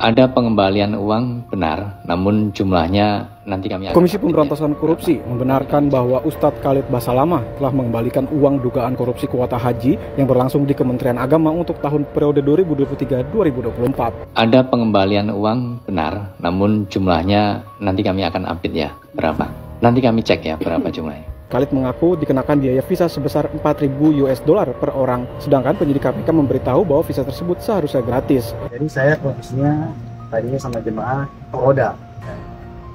Ada pengembalian uang benar, namun jumlahnya nanti kami akan... Komisi Pemberantasan Korupsi membenarkan bahwa Ustadz Khalid Basalamah telah mengembalikan uang dugaan korupsi kuota haji yang berlangsung di Kementerian Agama untuk tahun periode 2023-2024. Ada pengembalian uang benar, namun jumlahnya nanti kami akan update ya, berapa. Nanti kami cek ya, berapa jumlahnya. Khalid mengaku dikenakan biaya visa sebesar 4.000 US dollar per orang, sedangkan penyidik KPK memberitahu bahwa visa tersebut seharusnya gratis. Jadi saya posisinya tadinya sama jemaah Roda,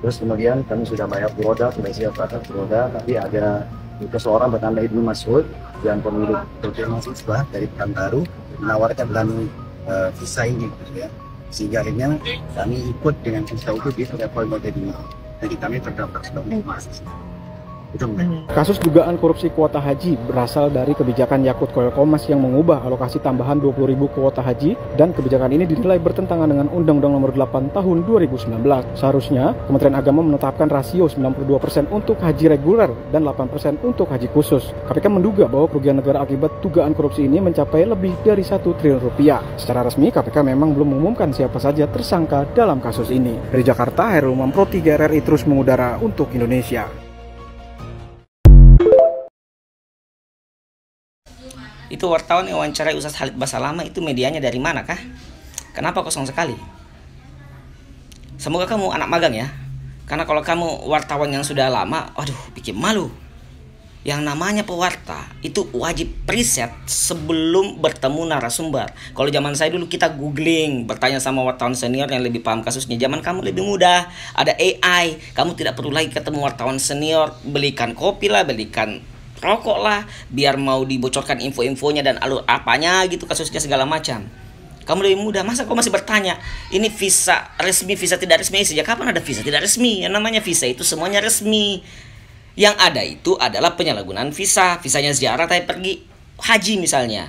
terus kemudian kami sudah bayar Roda, sudah siap atas Roda, tapi ada seseorang bernama Ibnu Mas'ud yang pemilik hotel mahasiswa dari Pekanbaru menawarkan melalui visa ini, gitu ya. Sehingga akhirnya kami ikut dengan visa itu di travel model ini. Jadi kami terdaftar sebagai mahasiswa. Kasus dugaan korupsi kuota haji berasal dari kebijakan Yakut Koil Komas yang mengubah alokasi tambahan 20.000 kuota haji, dan kebijakan ini dinilai bertentangan dengan Undang-Undang Nomor 8 Tahun 2019. Seharusnya Kementerian Agama menetapkan rasio 92% untuk haji reguler dan 8% untuk haji khusus. KPK menduga bahwa kerugian negara akibat dugaan korupsi ini mencapai lebih dari 1 triliun rupiah. Secara resmi KPK memang belum mengumumkan siapa saja tersangka dalam kasus ini. Dari Jakarta, Hairul Umam, Pro 3 RRI terus mengudara untuk Indonesia. Itu wartawan yang wawancarai Ustadz Khalid Basalamah itu medianya dari mana kah? Kenapa kosong sekali? Semoga kamu anak magang ya. Karena kalau kamu wartawan yang sudah lama, waduh, bikin malu. Yang namanya pewarta itu wajib riset sebelum bertemu narasumber. Kalau zaman saya dulu kita googling, bertanya sama wartawan senior yang lebih paham kasusnya. Zaman kamu lebih mudah, ada AI. Kamu tidak perlu lagi ketemu wartawan senior, belikan kopi lah, belikan rokok lah, biar mau dibocorkan info-infonya dan alur apanya gitu, kasusnya segala macam. Kamu lebih mudah. Masa kau masih bertanya ini visa resmi, visa tidak resmi? Sejak kapan ada visa tidak resmi? Yang namanya visa itu semuanya resmi. Yang ada itu adalah penyalahgunaan visa. Visanya ziarah tapi pergi haji misalnya.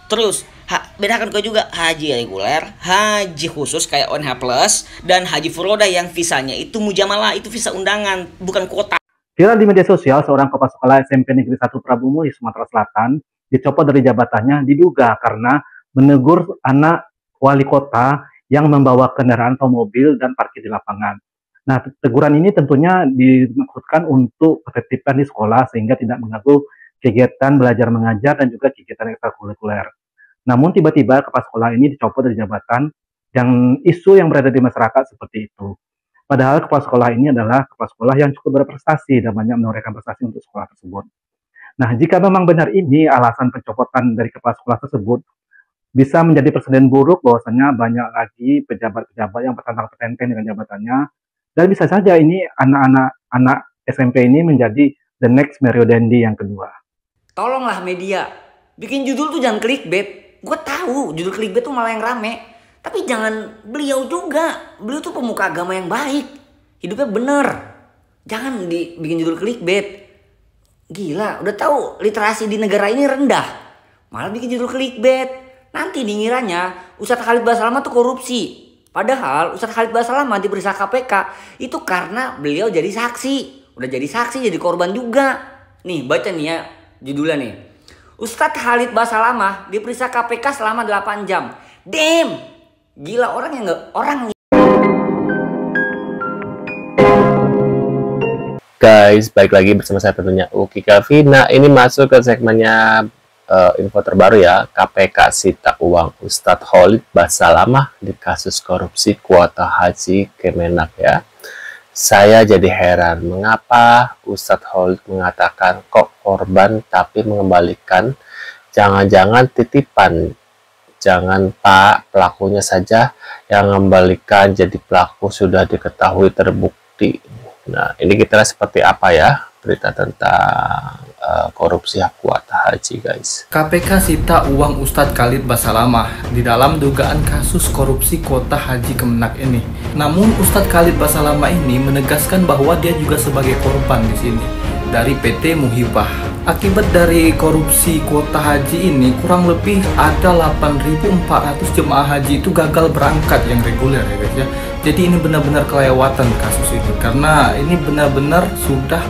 Terus bedakan kau juga haji reguler, haji khusus kayak ONH Plus, dan haji furoda yang visanya itu mujamalah, itu visa undangan, bukan kuota. Viral di media sosial, seorang kepala sekolah SMP Negeri 1 Prabu Mulih, Sumatera Selatan, dicopot dari jabatannya diduga karena menegur anak wali kota yang membawa kendaraan atau mobil dan parkir di lapangan. Nah, teguran ini tentunya dimaksudkan untuk ketertiban di sekolah sehingga tidak mengganggu kegiatan belajar mengajar dan juga kegiatan ekstrakurikuler. Namun tiba-tiba kepala sekolah ini dicopot dari jabatan, yang isu yang berada di masyarakat seperti itu. Padahal kepala sekolah ini adalah kepala sekolah yang cukup berprestasi dan banyak menorehkan prestasi untuk sekolah tersebut. Nah, jika memang benar ini alasan pencopotan dari kepala sekolah tersebut, bisa menjadi presiden buruk bahwasanya banyak lagi pejabat-pejabat yang bertentang-petenteng dengan jabatannya, dan bisa saja ini anak SMP ini menjadi the next Mario Dandi yang kedua. Tolonglah media, bikin judul tuh jangan clickbait. Gue tahu judul clickbait tuh malah yang rame. Tapi jangan beliau juga. Beliau tuh pemuka agama yang baik. Hidupnya bener. Jangan dibikin judul clickbait. Gila, udah tahu literasi di negara ini rendah. Malah bikin judul clickbait. Nanti dingiranya Ustadz Khalid Basalamah tuh korupsi. Padahal Ustadz Khalid Basalamah diperiksa KPK itu karena beliau jadi saksi. Udah jadi saksi, jadi korban juga. Nih, baca nih ya judulnya nih. Ustadz Khalid Basalamah diperiksa KPK selama 8 jam. Damn! Gila, orang yang nggak orang. Guys, balik lagi bersama saya tentunya Uki Kavi. Nah, ini masuk ke segmennya info terbaru ya. KPK sita uang Ustadz Khalid Basalamah di kasus korupsi kuota haji Kemenak ya. Saya jadi heran mengapa Ustadz Khalid mengatakan kok korban tapi mengembalikan, jangan-jangan titipan. Jangan Pak, pelakunya saja yang mengembalikan, jadi pelaku sudah diketahui terbukti. Nah, ini kita lihat seperti apa ya berita tentang korupsi hak kuota haji, guys. KPK sita uang Ustadz Khalid Basalamah di dalam dugaan kasus korupsi kuota haji Kemenak ini. Namun Ustadz Khalid Basalamah ini menegaskan bahwa dia juga sebagai korban di sini dari PT Muhibah. Akibat dari korupsi kuota haji ini, kurang lebih ada 8.400 jemaah haji itu gagal berangkat yang reguler ya guys ya. Jadi ini benar-benar kelewatan kasus ini, karena ini benar-benar sudah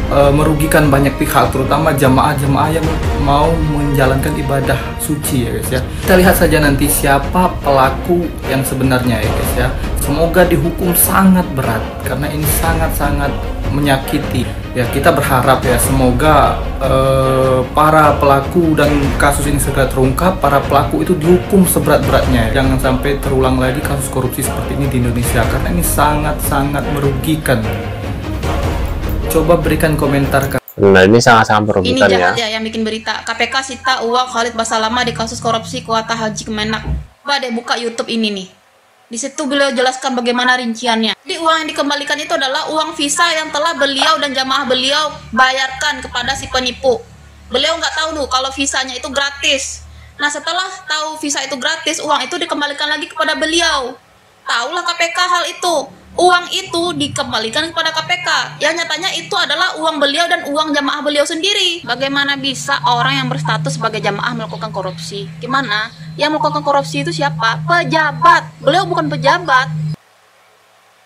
merugikan banyak pihak, terutama jamaah-jamaah yang mau menjalankan ibadah suci ya guys ya. Kita lihat saja nanti siapa pelaku yang sebenarnya ya guys ya. Semoga dihukum sangat berat karena ini sangat-sangat menyakiti. Ya, kita berharap ya semoga para pelaku dan kasus ini segera terungkap, para pelaku itu dihukum seberat-beratnya. Jangan sampai terulang lagi kasus korupsi seperti ini di Indonesia karena ini sangat-sangat merugikan. Coba berikan komentar. Nah, ini sangat-sangat merugikan ini ya. jahat ya yang bikin berita. KPK sita uang Khalid Basalamah di kasus korupsi kuota haji Kemenak. Coba deh buka YouTube ini nih. Di situ beliau jelaskan bagaimana rinciannya. Jadi uang yang dikembalikan itu adalah uang visa yang telah beliau dan jamaah beliau bayarkan kepada si penipu. Beliau nggak tahu tuh kalau visanya itu gratis. Nah setelah tahu visa itu gratis, uang itu dikembalikan lagi kepada beliau. Tahulah KPK hal itu. Uang itu dikembalikan kepada KPK. Yang nyatanya itu adalah uang beliau dan uang jamaah beliau sendiri. Bagaimana bisa orang yang berstatus sebagai jamaah melakukan korupsi? Gimana? Yang melakukan korupsi itu siapa? Pejabat. Beliau bukan pejabat.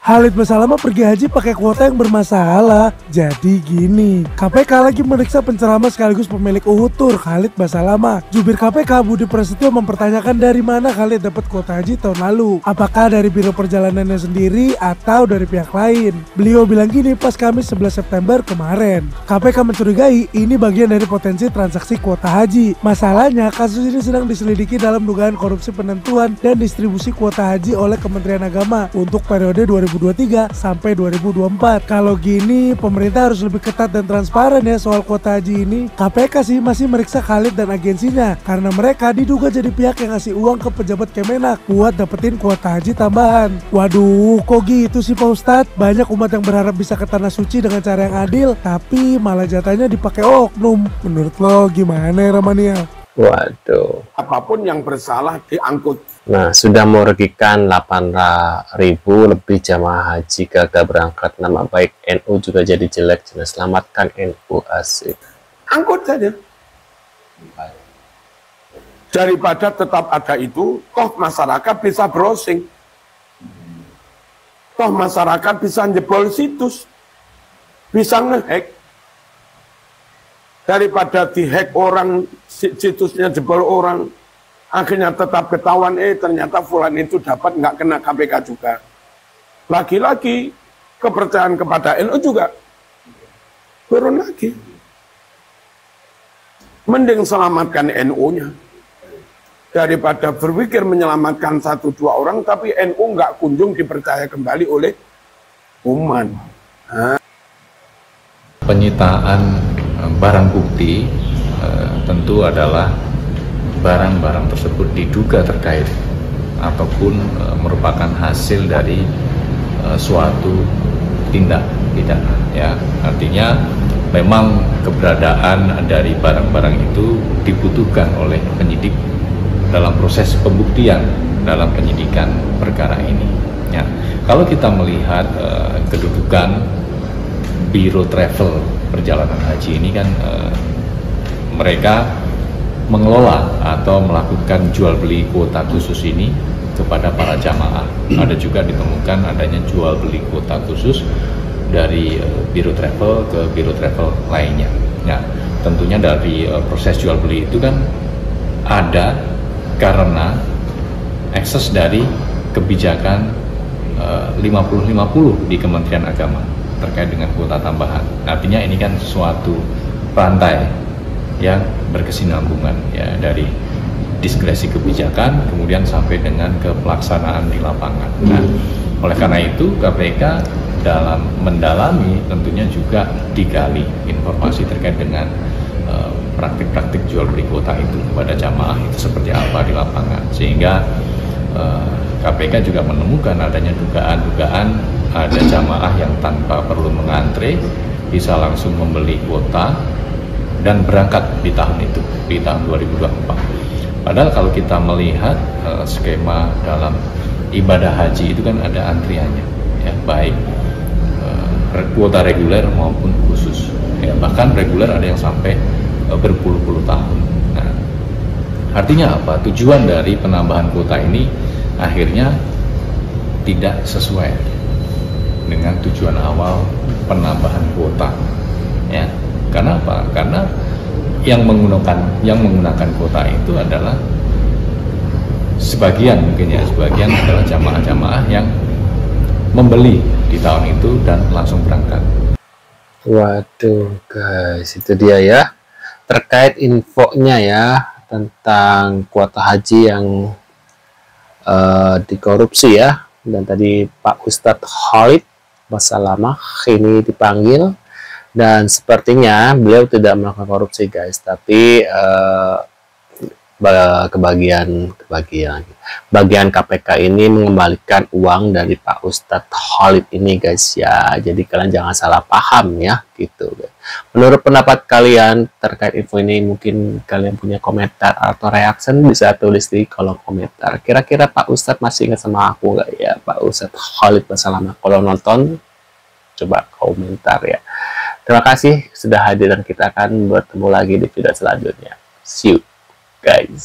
Khalid Basalamah pergi haji pakai kuota yang bermasalah. Jadi gini, KPK lagi meriksa penceramah sekaligus pemilik Uhud Tour Khalid Basalamah. Jubir KPK Budi Prasetyo mempertanyakan dari mana Khalid dapat kuota haji tahun lalu. Apakah dari biro perjalanannya sendiri atau dari pihak lain? Beliau bilang gini pas Kamis 11 September kemarin. KPK mencurigai ini bagian dari potensi transaksi kuota haji. Masalahnya kasus ini sedang diselidiki dalam dugaan korupsi penentuan dan distribusi kuota haji oleh Kementerian Agama untuk periode 2023 sampai 2024. Kalau gini pemerintah harus lebih ketat dan transparan ya soal kuota haji ini. KPK sih masih meriksa Khalid dan agensinya karena mereka diduga jadi pihak yang ngasih uang ke pejabat Kemenak buat dapetin kuota haji tambahan. Waduh, kok gitu sih Pak Ustadz? Banyak umat yang berharap bisa ke tanah suci dengan cara yang adil, tapi malah jatahnya dipakai oknum. Menurut lo gimana ya Ramania? Waduh. Apapun yang bersalah diangkut. Nah, sudah merugikan 8.000 lebih jamaah haji gagal berangkat. Nama baik NU juga jadi jelek. Jangan selamatkan NU, asik. Angkut saja. Daripada tetap ada itu, toh masyarakat bisa browsing. Toh masyarakat bisa jebol situs. Bisa ngehack. Daripada dihack orang, situsnya jebol orang, akhirnya tetap ketahuan, ternyata fulan itu dapat nggak kena KPK juga. Lagi-lagi kepercayaan kepada NU juga turun lagi. Mending selamatkan NU-nya daripada berpikir menyelamatkan 1-2 orang, tapi NU nggak kunjung dipercaya kembali oleh umat. Penyitaan barang bukti tentu adalah barang-barang tersebut diduga terkait ataupun merupakan hasil dari suatu tindak pidana ya. Artinya memang keberadaan dari barang-barang itu dibutuhkan oleh penyidik dalam proses pembuktian dalam penyidikan perkara ini ya. Kalau kita melihat kedudukan Biro Travel Perjalanan Haji ini kan mereka mengelola atau melakukan jual beli kuota khusus ini kepada para jamaah. Ada juga ditemukan adanya jual beli kuota khusus dari Biro Travel ke Biro Travel lainnya. Nah, tentunya dari proses jual beli itu kan ada karena ekses dari kebijakan 50-50 di Kementerian Agama terkait dengan kuota tambahan. Artinya ini kan suatu rantai yang berkesinambungan ya, dari diskresi kebijakan kemudian sampai dengan ke pelaksanaan di lapangan. Nah, oleh karena itu KPK dalam mendalami tentunya juga digali informasi terkait dengan praktik-praktik jual beli kuota itu kepada jamaah itu seperti apa di lapangan, sehingga KPK juga menemukan adanya dugaan-dugaan ada jamaah yang tanpa perlu mengantre bisa langsung membeli kuota dan berangkat di tahun itu, di tahun 2024. Padahal kalau kita melihat skema dalam ibadah haji itu kan ada antriannya ya, baik kuota reguler maupun khusus ya, bahkan reguler ada yang sampai berpuluh-puluh tahun. Nah, artinya apa? Tujuan dari penambahan kuota ini akhirnya tidak sesuai dengan tujuan awal penambahan kuota ya. Karena apa? Karena yang menggunakan kuota itu adalah sebagian adalah jamaah-jamaah yang membeli di tahun itu dan langsung berangkat. Waduh guys, itu dia ya terkait infonya ya tentang kuota haji yang dikorupsi ya. Dan tadi Pak Ustadz Khalid Basalamah ini dipanggil dan sepertinya beliau tidak melakukan korupsi guys, tapi bagian KPK ini mengembalikan uang dari Pak Ustadz Khalid ini guys ya. Jadi kalian jangan salah paham ya gitu guys. Menurut pendapat kalian terkait info ini, mungkin kalian punya komentar atau reaction, bisa tulis di kolom komentar. Kira-kira Pak Ustadz masih ingat sama aku nggak ya, Pak Ustadz Khalid Basalamah? Kalau nonton coba komentar ya. Terima kasih sudah hadir dan kita akan bertemu lagi di video selanjutnya. See you guys.